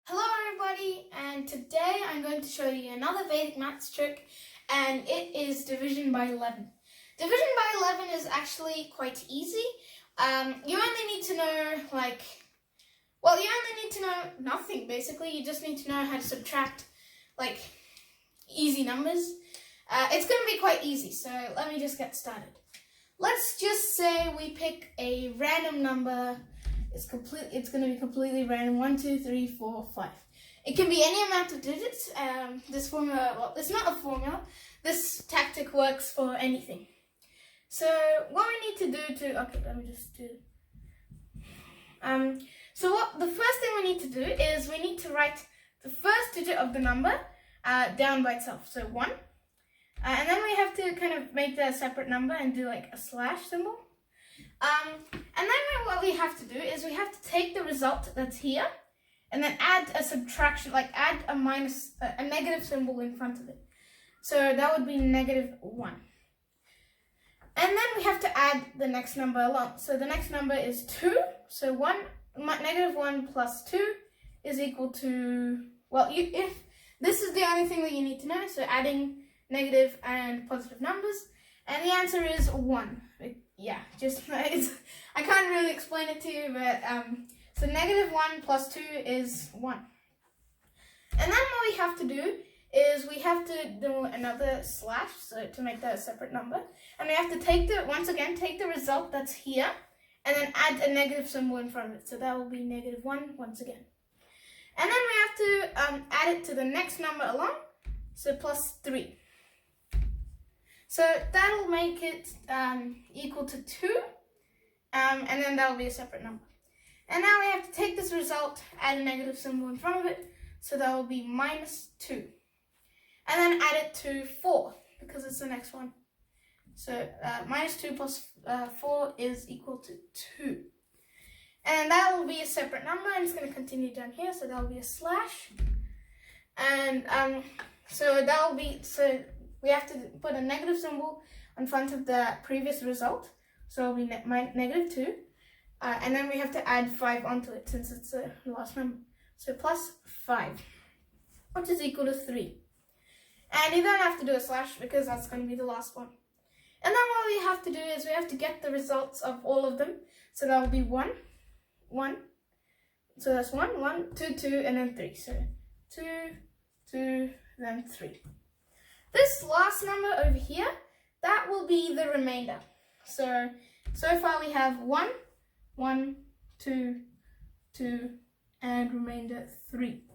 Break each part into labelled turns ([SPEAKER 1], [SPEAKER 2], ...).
[SPEAKER 1] Hello everybody, and today I'm going to show you another Vedic Maths trick, and it is division by 11. Division by 11 is actually quite easy. You only need to know you only need to know nothing basically. You just need to know how to subtract easy numbers. It's going to be quite easy, so let me just get started. Let's just say we pick a random number. It's going to be completely random. 1, 2, 3, 4, 5. It can be any amount of digits. This formula, well, it's not a formula. This tactic works for anything. So what we need to do let me just do. So the first thing we need to do is we need to write the first digit of the number down by itself. So 1, and then we have to kind of make that a separate number and do like a slash symbol. And then what we have to do is we have to take the result that's here and then add a subtraction, add a negative symbol in front of it. So that would be -1. And then we have to add the next number along. So the next number is 2. So -1 plus 2 is equal to, if this is the only thing that you need to know, so adding negative and positive numbers, and the answer is 1. I can't really explain it to you, but so -1 plus 2 is 1. And then what we have to do is we have to do another slash, so to make that a separate number, and we have to take the result that's here, and then add a negative symbol in front of it. So that will be -1 once again. And then we have to add it to the next number along, so +3. So that'll make it equal to 2, and then that'll be a separate number. And now we have to take this result, add a negative symbol in front of it, so that will be -2. And then add it to 4, because it's the next one. So -2 plus 4 is equal to 2. And that will be a separate number, and it's going to continue down here, so that will be a slash. And we have to put a negative symbol in front of the previous result. So it'll be -2. And then we have to add 5 onto it since it's the last number. So +5, which is equal to 3. And you don't have to do a slash because that's going to be the last one. And then what we have to do is we have to get the results of all of them. So that will be 1, 1. So that's 1, 1, 2, 2, and then 3. So 2, 2, then 3. This last number over here, that will be the remainder. So far we have 1, 1, 2, 2, and remainder 3.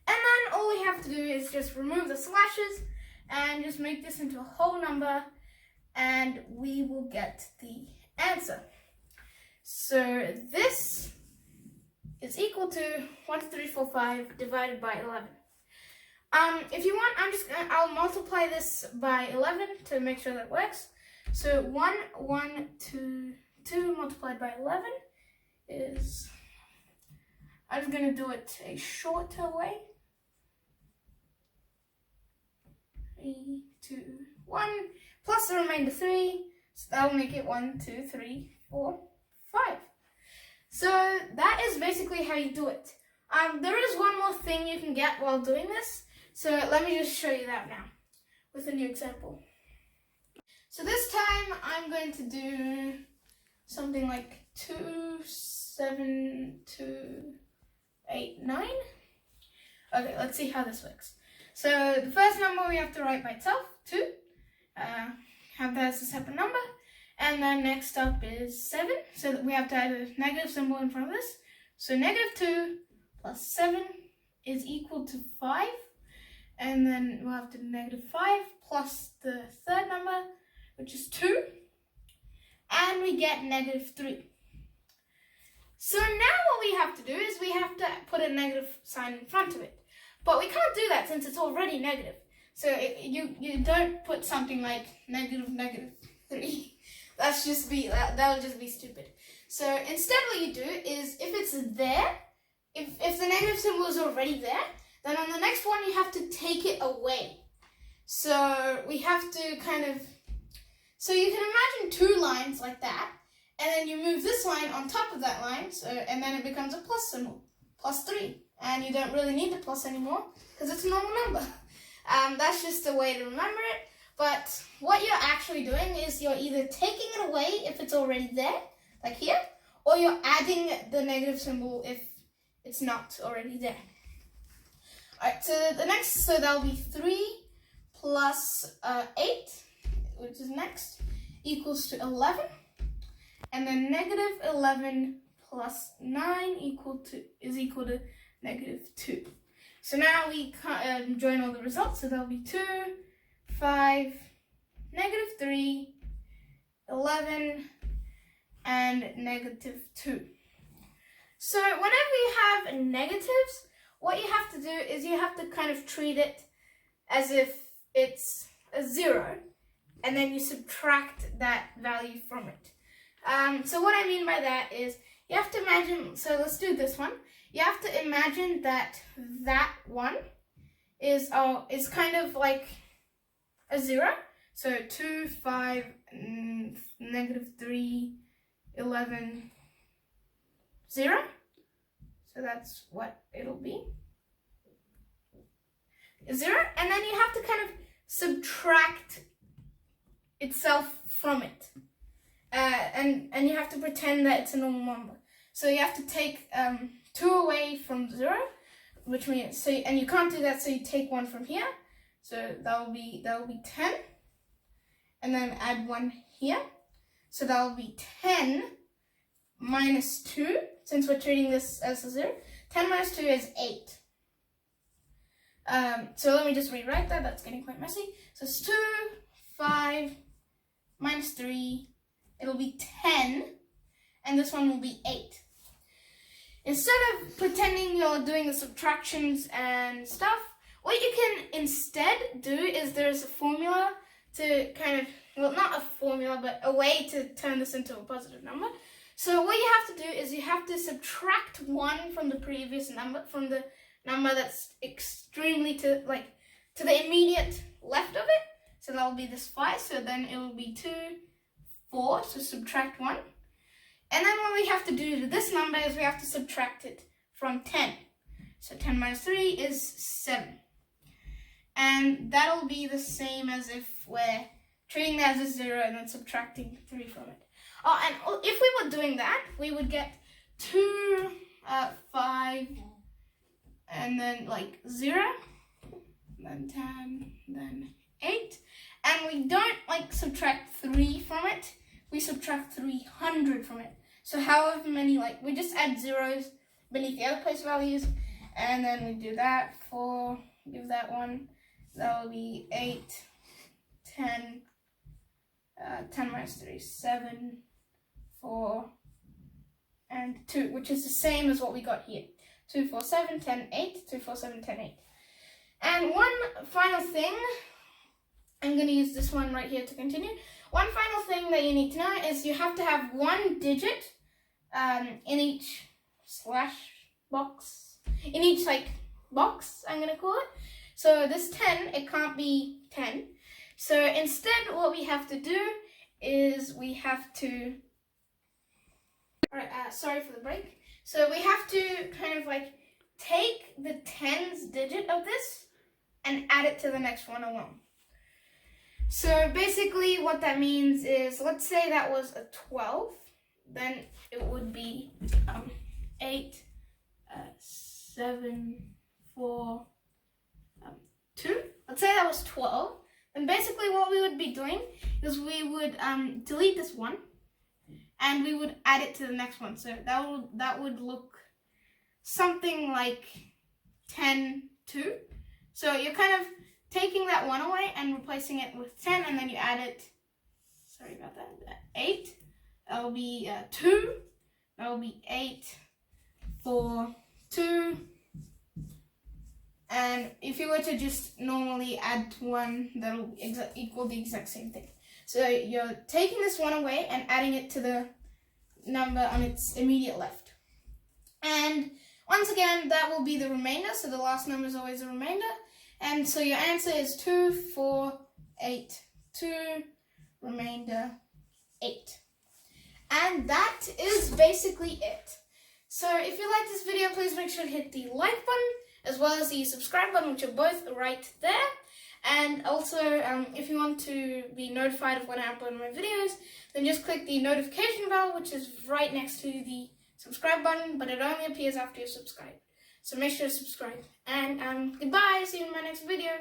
[SPEAKER 1] And then all we have to do is just remove the slashes and just make this into a whole number, and we will get the answer. So this is equal to 1, 2, 3, 4, 5 divided by 11. If you want, I'll multiply this by 11 to make sure that works. So 1, 1, 2, 2 multiplied by 11 is, I'm going to do it a shorter way. 3, 2, 1, plus the remainder 3, so that'll make it 1, 2, 3, 4, 5. So that is basically how you do it. There is one more thing you can get while doing this. So let me just show you that now with a new example. So this time I'm going to do something like 2, 7, 2, 8, 9. Okay, let's see how this works. So the first number we have to write by itself, 2. Have that as a separate number. And then next up is 7. So we have to add a negative symbol in front of this. So -2 plus 7 is equal to 5. And then we'll have to -5 plus the third number, which is 2. And we get -3. So now what we have to do is we have to put a negative sign in front of it. But we can't do that since it's already negative. So you don't put something like -3. That'll just be stupid. So instead what you do is if it's there, if the negative symbol is already there, then on the next one you have to take it away. So we have to so you can imagine 2 lines like that, and then you move this line on top of that line, and then it becomes a plus symbol, +3. and you don't really need the plus anymore because it's a normal number. That's just a way to remember it. But what you're actually doing is you're either taking it away if it's already there, like here, or you're adding the negative symbol if it's not already there. Alright, so the next, so that'll be 3 plus 8, which is next, equals to 11. And then negative 11 plus 9 is equal to negative 2. So now we join all the results, so that'll be 2, 5, negative 3, 11, and negative 2. So whenever you have negatives, what you have to do is you have to kind of treat it as if it's a 0, and then you subtract that value from it. So what I mean by that is you have to imagine, so let's do this one. You have to imagine that that one is kind of like a 0. So 2, 5, negative 3, 11, 0. So that's what it'll be. 0. And then you have to kind of subtract itself from it. And you have to pretend that it's a normal number. So you have to take 2 away from 0, which means, and you can't do that, so you take 1 from here. So that will be 10. And then add 1 here. So that will be 10 minus 2, since we're treating this as a 0. 10 minus 2 is 8. So let me just rewrite that. That's getting quite messy. So it's 2, 5, minus 3. It'll be 10. And this one will be 8. Instead of pretending you're doing the subtractions and stuff, what you can instead do is there's a formula to kind of, well, not a formula, but a way to turn this into a positive number. So what you have to do is you have to subtract 1 from the previous number, from the number that's extremely to the immediate left of it. So that'll be this 5. So then it will be 2, 4. So subtract 1. And then what we have to do to this number is we have to subtract it from 10. So 10 minus 3 is 7. And that'll be the same as if we're treating that as a 0 and then subtracting 3 from it. Oh, and if we were doing that, we would get 2, 5, and then like 0, then 10, then 8. And we don't like subtract 3 from it. We subtract 300 from it. So however many, like, we just add zeros beneath the other place values, and then we do that, 4, give that 1, that will be 8, 10, 10 minus 3, 7, 4, and 2, which is the same as what we got here. 2, 4, 7, 10, 8, 2, 4, 7, 10, 8. And one final thing, I'm going to use this one right here to continue. One final thing that you need to know is you have to have 1 digit in each slash box, in each box, I'm going to call it. So this 10, it can't be 10. So instead what we have to do is we have to, sorry for the break. So we have to kind of take the tens digit of this and add it to the next one along. So basically what that means is, let's say that was a 12, then it would be 8, 7, 4, 2. Let's say that was 12. Then basically what we would be doing is we would delete this one and we would add it to the next one. So that would look something like 10, 2. So you're kind of taking that 1 away and replacing it with 10, and then you add it, sorry about that, 8. That will be 2. That will be 8, 4, 2. And if you were to just normally add 1, that'll equal the exact same thing. So you're taking this 1 away and adding it to the number on its immediate left. And once again, that will be the remainder. So the last number is always a remainder. And so your answer is 2, 4, 8, 2, remainder 8. And that is basically it. So if you like this video, please make sure to hit the like button as well as the subscribe button, which are both right there. And also, if you want to be notified of when I upload my videos, then just click the notification bell, which is right next to the subscribe button, but it only appears after you're subscribed. So make sure to subscribe. And goodbye, see you in my next video.